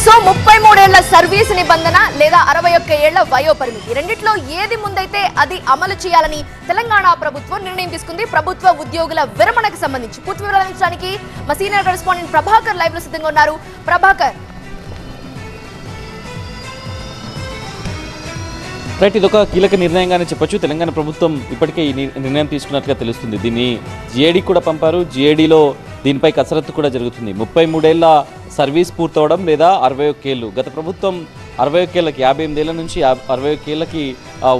So 33 ఏళ్ల service నిబంధన లేదా 61 ఏళ్ల వయో పరిమితి రెండిట్లో ఏది ముందైతే అది అమలు చేయాలని తెలంగాణ ప్రభుత్వం నిర్ణయం తీసుకుంది. ప్రభుత్వ ఉద్యోగుల విరమణకు సంబంధించి పూర్తి వివరాలు అందించడానికి మా సీనియర్ కరెస్పాండెంట్ ప్రభాకర్ లైవ్ లో సిద్ధంగా ఉన్నారు. ప్రభాకర్, రైట్, ఇదొక కీలక నిర్ణయంగానే చెప్పొచ్చు. తెలంగాణ ప్రభుత్వం ఇప్పటికే ఈ నిర్ణయం తీసుకున్నట్లుగా తెలుస్తుంది. దీన్ని జిఏడి కూడా పంపారు. జిఏడిలో దీనిపై కసరత్తు కూడా జరుగుతుంది. 33 ఏళ్ల సర్వీస్ పూర్తవడం లేదా 61 ఏళ్ళు. గత ప్రభుత్వం 61 ఏళ్ళకి 58 ఏళ్ల నుంచి 61 ఏళ్ళకి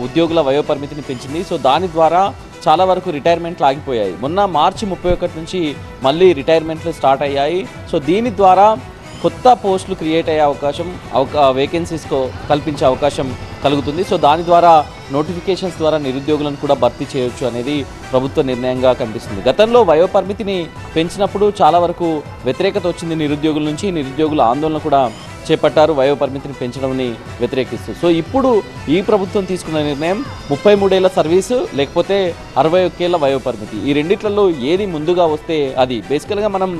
ఉద్యోగుల వయో పరిమితిని పెంచింది. సో దాని ద్వారా చాలా వరకు రిటైర్మెంట్లు ఆగిపోయాయి. మొన్న మార్చి 31 నుంచి మళ్ళీ రిటైర్మెంట్లు స్టార్ట్ అయ్యాయి. సో దీని ద్వారా కొత్త పోస్టులు క్రియేట్ అయ్యే అవకాశం, వేకెన్సీస్ కల్పించే అవకాశం కలుగుతుంది. సో దాని ద్వారా నోటిఫికేషన్స్ ద్వారా నిరుద్యోగులను కూడా భర్తీ చేయొచ్చు అనేది ప్రభుత్వ నిర్ణయంగా కనిపిస్తుంది. గతంలో వయో పరిమితిని పెంచినప్పుడు చాలా వరకు వ్యతిరేకత వచ్చింది నిరుద్యోగుల నుంచి. నిరుద్యోగుల ఆందోళన కూడా చేపట్టారు వయో పరిమితిని పెంచడంని వ్యతిరేకిస్తూ. సో ఇప్పుడు ఈ ప్రభుత్వం తీసుకున్న నిర్ణయం 33 ఏళ్ల సర్వీసు లేకపోతే 61 ఏళ్ల వయో పరిమితి, ఈ రెండిట్లలో ఏది ముందుగా వస్తే అది. బేసికల్గా మనం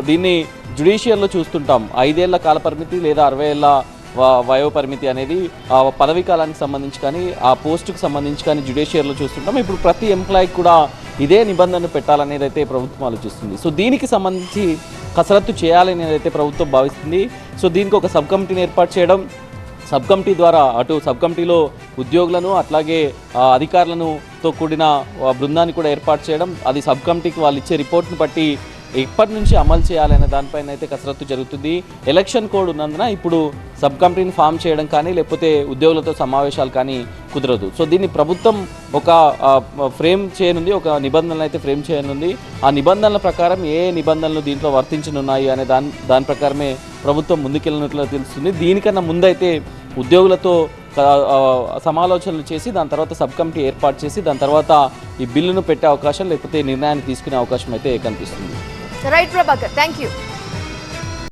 దీన్ని జ్యుడిషియల్లో చూస్తుంటాం. 5 ఏళ్ల కాల పరిమితి లేదా 60 ఏళ్ల వయో పరిమితి అనేది పదవీ కాలానికి సంబంధించి కానీ ఆ పోస్టుకు సంబంధించి కానీ జ్యుడిషియర్లో చూస్తుంటాం. ఇప్పుడు ప్రతి ఎంప్లాయీకి కూడా ఇదే నిబంధనలు పెట్టాలనేది అయితే ప్రభుత్వం ఆలోచిస్తుంది. సో దీనికి సంబంధించి కసరత్తు చేయాలనేది అయితే ప్రభుత్వం భావిస్తుంది. సో దీనికి ఒక సబ్ కమిటీని ఏర్పాటు చేయడం, సబ్ కమిటీ ద్వారా అటు సబ్ కమిటీలో ఉద్యోగులను అట్లాగే అధికారులతో కూడిన బృందాన్ని కూడా ఏర్పాటు చేయడం, అది సబ్ కమిటీకి వాళ్ళు ఇచ్చే రిపోర్ట్ని బట్టి ఎప్పటి నుంచి అమలు చేయాలనే దానిపైన అయితే కసరత్తు జరుగుతుంది. ఎలక్షన్ కోడ్ ఉన్నందున ఇప్పుడు సబ్ కమిటీని ఫామ్ చేయడం కానీ లేకపోతే ఉద్యోగులతో సమావేశాలు కానీ కుదరదు. సో దీన్ని ప్రభుత్వం ఒక ఫ్రేమ్ చేయనుంది, ఒక నిబంధనలు అయితే ఫ్రేమ్ చేయనుంది. ఆ నిబంధనల ప్రకారం ఏ నిబంధనలు దీంట్లో వర్తించనున్నాయి అనే దాని ప్రకారమే ప్రభుత్వం ముందుకెళ్ళినట్లు తెలుస్తుంది. దీనికన్నా ముందైతే ఉద్యోగులతో సమాలోచనలు చేసి దాని తర్వాత సబ్ కమిటీ ఏర్పాటు చేసి దాని తర్వాత ఈ బిల్లును పెట్టే అవకాశం లేకపోతే నిర్ణయాన్ని తీసుకునే అవకాశం అయితే కనిపిస్తుంది. Right Prabhakar, thank you.